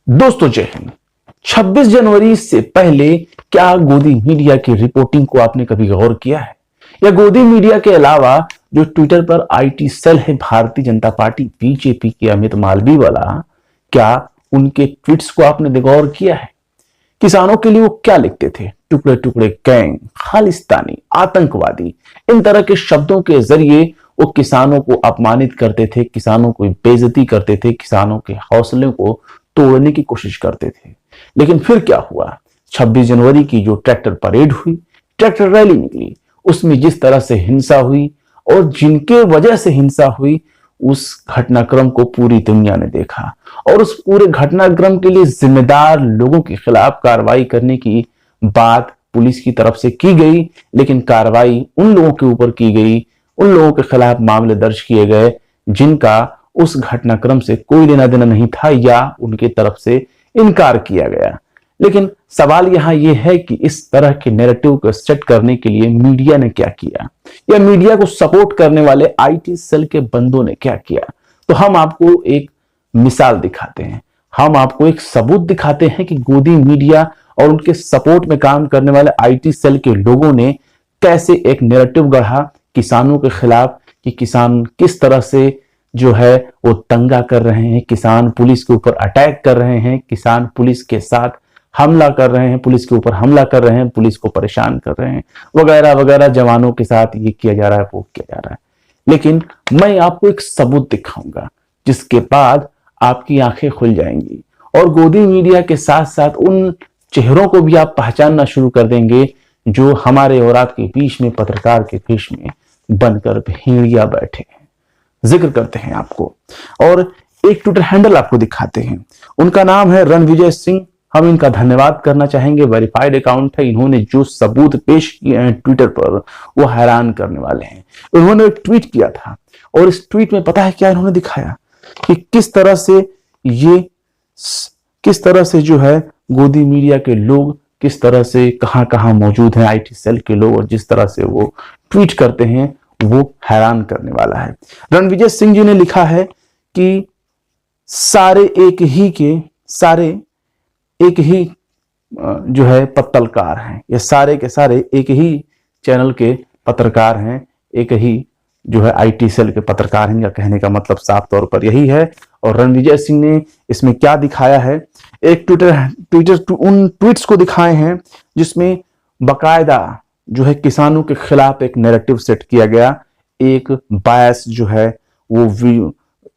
दोस्तों जय हिंद। 26 जनवरी से पहले क्या गोदी मीडिया की रिपोर्टिंग को आपने कभी गौर किया है? या गोदी मीडिया के अलावा जो ट्विटर पर आईटी सेल है भारतीय जनता पार्टी बीजेपी के अमित मालवीय वाला, क्या उनके ट्वीट्स को आपने गौर किया है? किसानों के लिए वो क्या लिखते थे? टुकड़े टुकड़े गैंग, खालिस्तानी, आतंकवादी, इन तरह के शब्दों के जरिए वो किसानों को अपमानित करते थे, किसानों को बेइज्जती करते थे, किसानों के हौसलों को तोड़ने की कोशिश करते थे। लेकिन फिर क्या हुआ? 26 जनवरी की जो ट्रैक्टर परेड हुई, ट्रैक्टर रैली निकली, उसमें जिस तरह से हिंसा हुई और जिनके वजह से हिंसा हुई, उस घटनाक्रम को पूरी दुनिया ने देखा और उस पूरे घटनाक्रम के लिए जिम्मेदार लोगों के खिलाफ कार्रवाई करने की बात पुलिस की तरफ से की गई। लेकिन कार्रवाई उन लोगों के ऊपर की गई, उन लोगों के खिलाफ मामले दर्ज किए गए जिनका उस घटनाक्रम से कोई लेना देना नहीं था या उनकी तरफ से इनकार किया गया। लेकिन सवाल यहां यह है कि इस तरह के नैरेटिव को सेट करने के लिए मीडिया ने क्या किया या मीडिया को सपोर्ट करने वाले आईटी सेल के बंदों ने क्या किया? तो हम आपको एक मिसाल दिखाते हैं, हम आपको एक सबूत दिखाते हैं कि गोदी मीडिया और उनके सपोर्ट में काम करने वाले आईटी सेल के लोगों ने कैसे एक नैरेटिव गढ़ा किसानों के खिलाफ कि किसान किस तरह से जो है वो दंगा कर रहे हैं, किसान पुलिस के ऊपर अटैक कर रहे हैं, किसान पुलिस के साथ हमला कर रहे हैं, पुलिस के ऊपर हमला कर रहे हैं, पुलिस को परेशान कर रहे हैं, वगैरह वगैरह। जवानों के साथ ये किया जा रहा है, वो किया जा रहा है। लेकिन मैं आपको एक सबूत दिखाऊंगा जिसके बाद आपकी आंखें खुल जाएंगी और गोदी मीडिया के साथ साथ उन चेहरों को भी आप पहचानना शुरू कर देंगे जो हमारे और आपके बीच में, पत्रकार के बीच में बनकर भेड़िया बैठे हैं। जिक्र करते हैं आपको और एक ट्विटर हैंडल आपको दिखाते हैं। उनका नाम है रणविजय सिंह। हम इनका धन्यवाद करना चाहेंगे, वेरीफाइड अकाउंट है। इन्होंने जो सबूत पेश किए हैं ट्विटर पर वो हैरान करने वाले हैं। उन्होंने एक ट्वीट किया था और इस ट्वीट में पता है क्या इन्होंने दिखाया कि किस तरह से जो है गोदी मीडिया के लोग किस तरह से कहां कहां मौजूद हैं, आईटी सेल के लोग, और जिस तरह से वो ट्वीट करते हैं वो हैरान करने वाला है। रणविजय सिंह जी ने लिखा है कि सारे एक ही जो है पत्रकार हैं, ये सारे के सारे एक ही चैनल के पत्रकार हैं, एक ही जो है आईटी सेल के पत्रकार हैं। या कहने का मतलब साफ तौर पर यही है। और रणविजय सिंह ने इसमें क्या दिखाया है, एक ट्विटर उन ट्वीट्स को दिखाए हैं जिसमें बकायदा जो है किसानों के खिलाफ एक नैरेटिव सेट किया गया, एक बायस जो है वो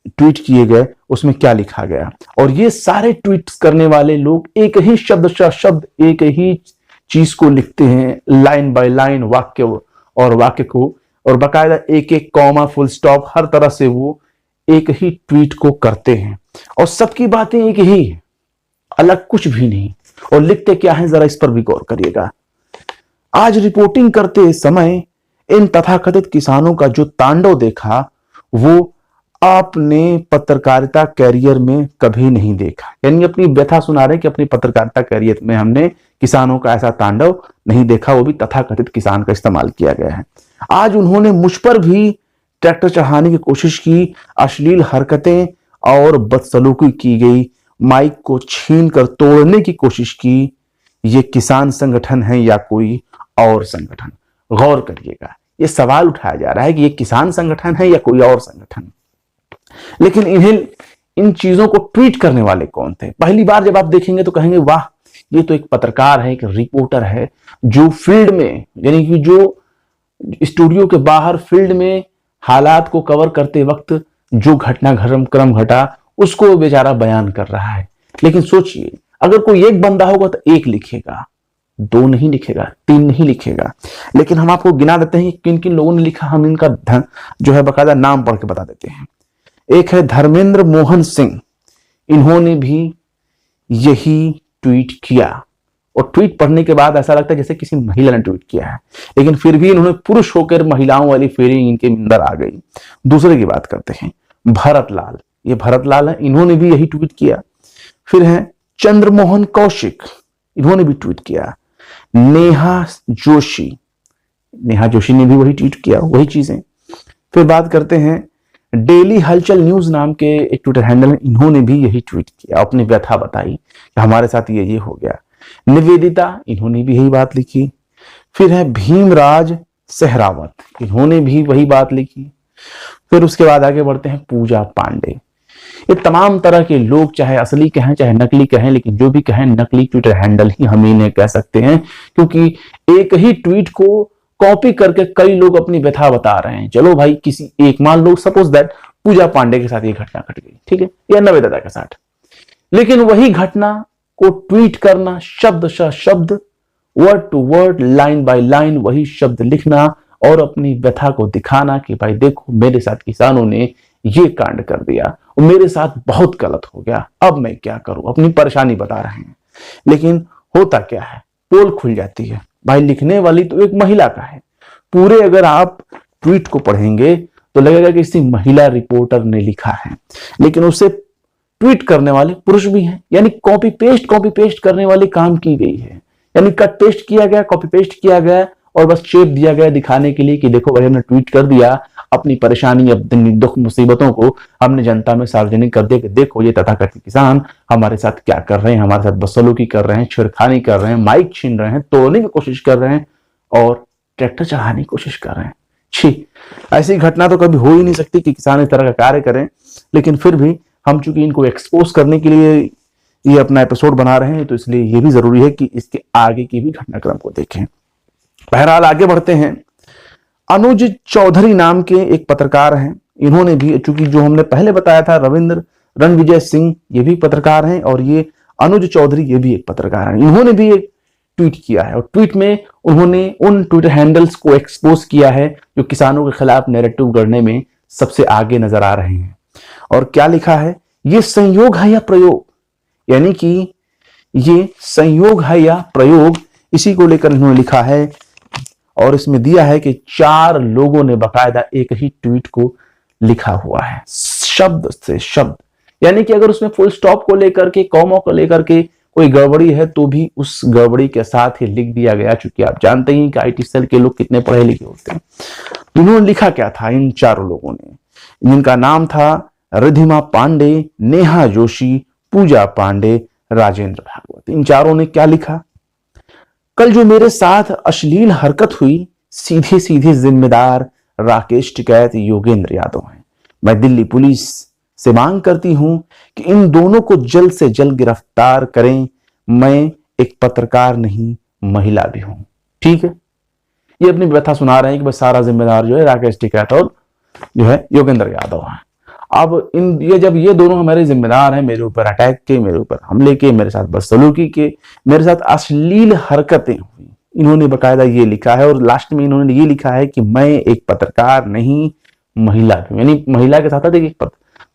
ट्वीट किए गए। उसमें क्या लिखा गया, और ये सारे ट्वीट्स करने वाले लोग एक ही शब्द एक ही चीज को लिखते हैं, लाइन बाय लाइन, वाक्य को, और बकायदा एक एक कॉमा, फुल स्टॉप, हर तरह से वो एक ही ट्वीट को करते हैं और सबकी बातें एक ही है, अलग कुछ भी नहीं। और लिखते क्या है जरा इस पर भी गौर करिएगा। आज रिपोर्टिंग करते समय इन तथाकथित किसानों का जो तांडव देखा वो आपने पत्रकारिता कैरियर में कभी नहीं देखा। यानी अपनी व्यथा सुना रहे कि अपनी पत्रकारिता कैरियर में हमने किसानों का ऐसा तांडव नहीं देखा, वो भी तथाकथित किसान का इस्तेमाल किया गया है। आज उन्होंने मुझ पर भी ट्रैक्टर चढ़ाने की कोशिश की, अश्लील हरकतें और बदसलूकी की गई, माइक को छीन कर तोड़ने की कोशिश की। ये किसान संगठन है या कोई और संगठन? गौर करिएगा, ये सवाल उठाया जा रहा है कि ये किसान संगठन है या कोई और संगठन। लेकिन इन चीजों को ट्वीट करने वाले कौन थे? पहली बार जब आप देखेंगे तो कहेंगे वाह, ये तो एक पत्रकार है, एक रिपोर्टर है जो फील्ड में, यानी कि जो स्टूडियो के बाहर फील्ड में हालात को कवर करते वक्त जो घटनाक्रम घटा उसको बेचारा बयान कर रहा है। लेकिन सोचिए, अगर कोई एक बंदा होगा तो एक लिखेगा, दो नहीं लिखेगा, तीन नहीं लिखेगा। लेकिन हम आपको गिना देते हैं किन किन लोगों ने लिखा, हम इनका जो है बकायदा नाम पढ़ के बता देते हैं। एक है धर्मेंद्र मोहन सिंह, इन्होंने भी यही ट्वीट किया और ट्वीट पढ़ने के बाद ऐसा लगता है जैसे किसी महिला ने ट्वीट किया है, लेकिन फिर भी इन्होंने पुरुष होकर महिलाओं वाली फीलिंग इनके अंदर आ गई। दूसरे की बात करते हैं, भरत लाल, ये भरत लाल है, इन्होंने भी यही ट्वीट किया। फिर है चंद्रमोहन कौशिक, इन्होंने भी ट्वीट किया। नेहा जोशी ने भी वही ट्वीट किया, वही चीजें। फिर बात करते हैं डेली हलचल न्यूज नाम के एक ट्विटर हैंडल है, इन्होंने भी यही ट्वीट किया, अपनी व्यथा बताई कि हमारे साथ ये हो गया। निवेदिता, इन्होंने भी यही बात लिखी। फिर है भीमराज सहरावत, इन्होंने भी वही बात लिखी। फिर उसके बाद आगे बढ़ते हैं पूजा पांडे। ये तमाम तरह के लोग, चाहे असली कहें चाहे नकली कहें, लेकिन जो भी कहें नकली ट्विटर हैंडल ही हम इन्हें कह सकते हैं, क्योंकि एक ही ट्वीट को कॉपी करके कई लोग अपनी व्यथा बता रहे हैं। चलो भाई, किसी एक, मान लो सपोज दैट पूजा पांडे के साथ ये घटना घट गई, ठीक है, या निवेदिता के साथ, लेकिन वही घटना को ट्वीट करना, शब्द शब्द, word to word, line by line वही शब्द लिखना और अपनी व्यथा को दिखाना कि भाई देखो मेरे साथ किसानों ने ये कांड कर दिया और मेरे साथ बहुत गलत हो गया, अब मैं क्या करूं, अपनी परेशानी बता रहे हैं। लेकिन होता क्या है, पोल खुल जाती है। भाई लिखने वाली तो एक महिला का है, पूरे अगर आप ट्वीट को पढ़ेंगे तो लगेगा कि किसी महिला रिपोर्टर ने लिखा है, लेकिन उसे ट्वीट करने वाले पुरुष भी हैं। यानी कॉपी पेस्ट करने वाली काम की गई है, यानी कट पेस्ट किया गया, कॉपी पेस्ट किया गया और बस शेप दिया गया दिखाने के लिए कि देखो भाई हमने ट्वीट कर दिया, अपनी परेशानी, अपनी दुख मुसीबतों को हमने जनता में सार्वजनिक कर दिया कि देखो ये तथाकथित किसान हमारे साथ क्या कर रहे हैं, हमारे साथ बदसलूकी कर रहे हैं, छेड़खानी कर रहे हैं, माइक छीन रहे हैं, तोड़ने की कोशिश कर रहे हैं और ट्रैक्टर चढ़ाने की कोशिश कर रहे हैं। छी, ऐसी घटना तो कभी हो ही नहीं सकती कि किसान इस तरह का कार्य करें। लेकिन फिर भी हम चूंकि इनको एक्सपोज करने के लिए ये अपना एपिसोड बना रहे हैं, तो इसलिए ये भी जरूरी है कि इसके आगे की भी घटनाक्रम को देखें। बहरहाल आगे बढ़ते हैं। अनुज चौधरी नाम के एक पत्रकार हैं, इन्होंने भी, चूंकि जो हमने पहले बताया था रविंद्र रणविजय सिंह ये भी पत्रकार हैं और ये अनुज चौधरी ये भी एक पत्रकार हैं, इन्होंने भी एक ट्वीट किया है और ट्वीट में उन्होंने उन ट्विटर हैंडल्स को एक्सपोज किया है जो किसानों के खिलाफ नैरेटिव गढ़ने में सबसे आगे नजर आ रहे हैं। और क्या लिखा है, ये संयोग है या प्रयोग, यानी कि ये संयोग है या प्रयोग, इसी को लेकर इन्होंने लिखा है। और इसमें दिया है कि 4 लोगों ने बकायदा एक ही ट्वीट को लिखा हुआ है, शब्द से शब्द, यानी कि अगर उसमें फुल स्टॉप को लेकर के, कॉमा को लेकर के कोई गड़बड़ी है तो भी उस गड़बड़ी के साथ ही लिख दिया गया। चूंकि आप जानते हैं कि आईटी सेल के लोग कितने पढ़े लिखे होते हैं। इन्होंने लिखा क्या था, इन 4 लोगों ने, जिनका नाम था रिधिमा पांडे, नेहा जोशी, पूजा पांडे, राजेंद्र भागवत, इन 4 ने क्या लिखा, कल जो मेरे साथ अश्लील हरकत हुई, सीधे सीधे जिम्मेदार राकेश टिकैत योगेंद्र यादव हैं। मैं दिल्ली पुलिस से मांग करती हूं कि इन दोनों को जल्द से जल्द गिरफ्तार करें। मैं एक पत्रकार नहीं, महिला भी हूं। ठीक है, ये अपनी व्यथा सुना रहे हैं कि बस सारा जिम्मेदार जो है राकेश टिकैत और जो है योगेंद्र यादव है। अब ये जब ये दोनों हमारे जिम्मेदार हैं, मेरे ऊपर अटैक के, मेरे ऊपर हमले के, मेरे साथ बदसलूकी के, मेरे साथ अश्लील हरकतें हुई, इन्होंने बकायदा ये लिखा है। और लास्ट में इन्होंने ये लिखा है कि मैं एक पत्रकार नहीं, महिला भी, यानी महिला के साथ एक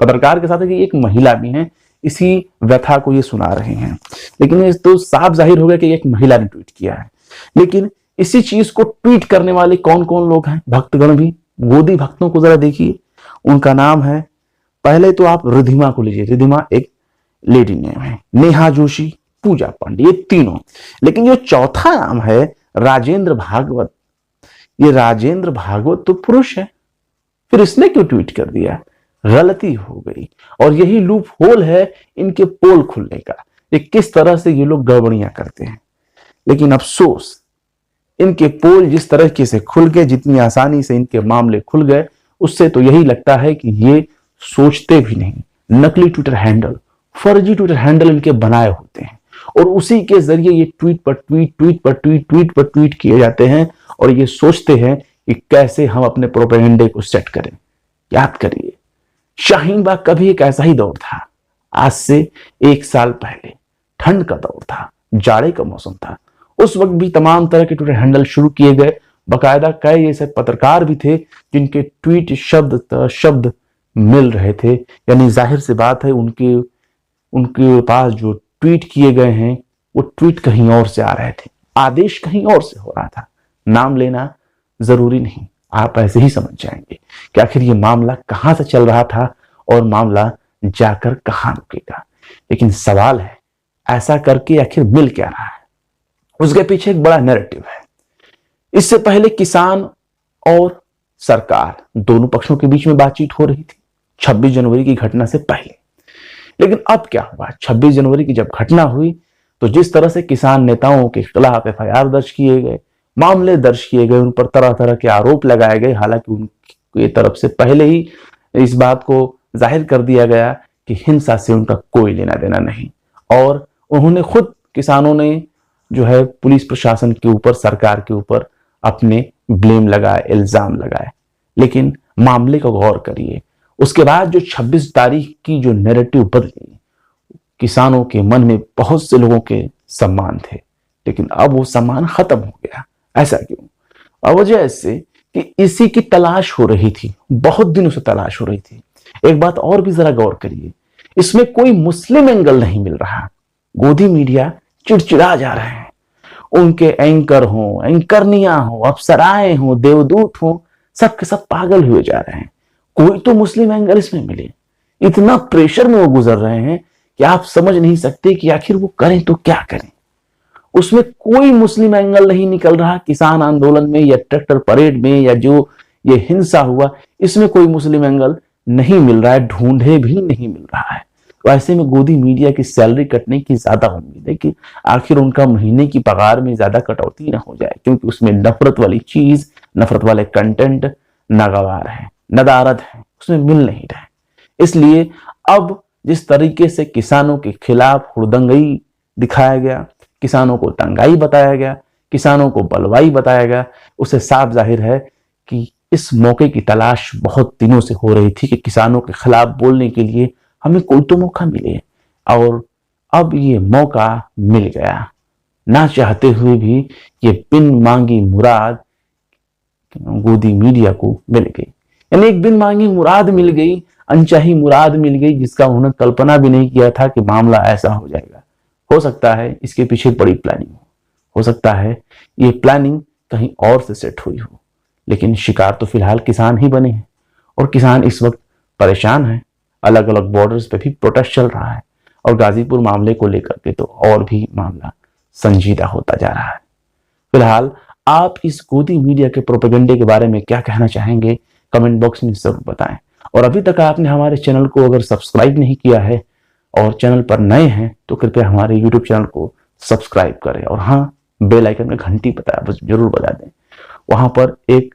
पत्रकार के साथ एक महिला भी है, इसी व्यथा को ये सुना रहे हैं। लेकिन ये तो साफ जाहिर हो गया कि एक महिला ने ट्वीट किया है। लेकिन इसी चीज को ट्वीट करने वाले कौन कौन लोग हैं, भक्तगण भी, गोदी भक्तों को जरा देखिए। उनका नाम है, पहले तो आप रिधिमा को लीजिए, रिधिमा एक लेडी नेम है, नेहा जोशी, पूजा पांडे, ये तीनों। लेकिन जो चौथा नाम है राजेंद्र भागवत, ये राजेंद्र भागवत तो पुरुष है, फिर इसने क्यों ट्वीट कर दिया, गलती हो गई। और यही लूप होल है इनके पोल खुलने का, ये किस तरह से ये लोग गड़बड़ियां करते हैं। लेकिन अफसोस, इनके पोल जिस तरीके से खुल गए, जितनी आसानी से इनके मामले खुल गए, उससे तो यही लगता है कि ये सोचते भी नहीं, नकली ट्विटर हैंडल, फर्जी ट्विटर हैंडल इनके बनाए होते हैं और उसी के जरिए ये ट्वीट पर ट्वीट किए जाते हैं और ये सोचते हैं कि कैसे हम अपने प्रोपेगेंडे को सेट करें। याद करिए, शाहीन बाग कभी एक ऐसा ही दौर था, आज से 1 साल पहले, ठंड का दौर था, जाड़े का मौसम था। उस वक्त भी तमाम तरह के ट्विटर हैंडल शुरू किए गए, बाकायदा कई ऐसे पत्रकार भी थे जिनके ट्वीट शब्द मिल रहे थे। यानी जाहिर सी बात है उनके पास जो ट्वीट किए गए हैं वो ट्वीट कहीं और से आ रहे थे, आदेश कहीं और से हो रहा था। नाम लेना जरूरी नहीं, आप ऐसे ही समझ जाएंगे कि आखिर ये मामला कहां से चल रहा था और मामला जाकर कहां रुकेगा। लेकिन सवाल है, ऐसा करके आखिर मिल क्या रहा है, उसके पीछे एक बड़ा नैरेटिव है। इससे पहले किसान और सरकार दोनों पक्षों के बीच में बातचीत हो रही थी, 26 जनवरी की घटना से पहले। लेकिन अब क्या हुआ, 26 जनवरी की जब घटना हुई तो जिस तरह से किसान नेताओं के खिलाफ FIR दर्ज किए गए, मामले दर्ज किए गए, उन पर तरह तरह के आरोप लगाए गए, हालांकि उनकी तरफ से पहले ही इस बात को जाहिर कर दिया गया कि हिंसा से उनका कोई लेना देना नहीं। और उन्होंने खुद, किसानों ने जो है पुलिस प्रशासन के ऊपर, सरकार के ऊपर अपने ब्लेम लगाए, इल्जाम लगाए। लेकिन मामले को गौर करिए, उसके बाद जो 26 तारीख की जो नैरेटिव बदली, किसानों के मन में बहुत से लोगों के सम्मान थे, लेकिन अब वो सम्मान खत्म हो गया। ऐसा क्यों? और वजह ऐसे कि इसी की तलाश हो रही थी, बहुत दिनों से तलाश हो रही थी। एक बात और भी जरा गौर करिए, इसमें कोई मुस्लिम एंगल नहीं मिल रहा। गोदी मीडिया चिड़चिड़ा जा रहे हैं, उनके एंकर हो, एंकरनियां हो, अप्सराएं हो, देवदूत हो, सब के सब पागल हुए जा रहे हैं। कोई तो मुस्लिम एंगल इसमें मिले। इतना प्रेशर में वो गुजर रहे हैं कि आप समझ नहीं सकते कि आखिर वो करें तो क्या करें। उसमें कोई मुस्लिम एंगल नहीं निकल रहा। किसान आंदोलन में या ट्रैक्टर परेड में या जो ये हिंसा हुआ, इसमें कोई मुस्लिम एंगल नहीं मिल रहा है, ढूंढे भी नहीं मिल रहा है। तो ऐसे में गोदी मीडिया की सैलरी कटने की ज्यादा उम्मीद है कि आखिर उनका महीने की पगार में ज्यादा कटौती ना हो जाए, क्योंकि उसमें नफरत वाली चीज, नफरत वाले कंटेंट नागवार है, नदारद है, उसमें मिल नहीं रहे। इसलिए अब जिस तरीके से किसानों के खिलाफ हुड़दंगई दिखाया गया, किसानों को दंगाई बताया गया, किसानों को बलवाई बताया गया, उससे साफ जाहिर है कि इस मौके की तलाश बहुत दिनों से हो रही थी कि किसानों के खिलाफ बोलने के लिए हमें कोई तो मौका मिले। और अब ये मौका मिल गया, ना चाहते हुए भी ये बिन मांगी मुराद गोदी मीडिया को मिल गई। यानी एक बिन मांगी मुराद मिल गई, अनचाही मुराद मिल गई, जिसका उन्होंने कल्पना भी नहीं किया था कि मामला ऐसा हो जाएगा। हो सकता है इसके पीछे बड़ी प्लानिंग हो सकता है ये प्लानिंग कहीं और से सेट हुई हो, लेकिन शिकार तो फिलहाल किसान ही बने हैं। और किसान इस वक्त परेशान हैं, अलग अलग बॉर्डर्स पे भी प्रोटेस्ट चल रहा है, और गाजीपुर मामले को लेकर के तो और भी मामला संजीदा होता जा रहा है। फिलहाल आप इस गोदी मीडिया के प्रोपेगेंडे के बारे में क्या कहना चाहेंगे, कमेंट बॉक्स में जरूर बताएं। और अभी तक आपने हमारे चैनल को अगर सब्सक्राइब नहीं किया है और चैनल पर नए हैं तो कृपया हमारे YouTube चैनल को सब्सक्राइब करें, और हाँ, बेल आइकन में घंटी बस जरूर बजा दें। वहां पर एक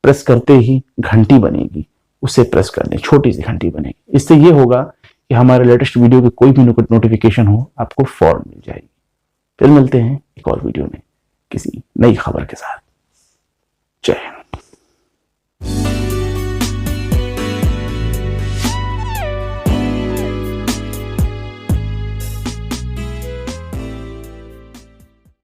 प्रेस करते ही घंटी बनेगी, उसे प्रेस कर दें, छोटी सी घंटी बनेगी। इससे ये होगा कि हमारे लेटेस्ट वीडियो की कोई भी नोटिफिकेशन हो आपको फौरन मिल जाएगी। फिर मिलते हैं एक और वीडियो में किसी नई खबर के साथ।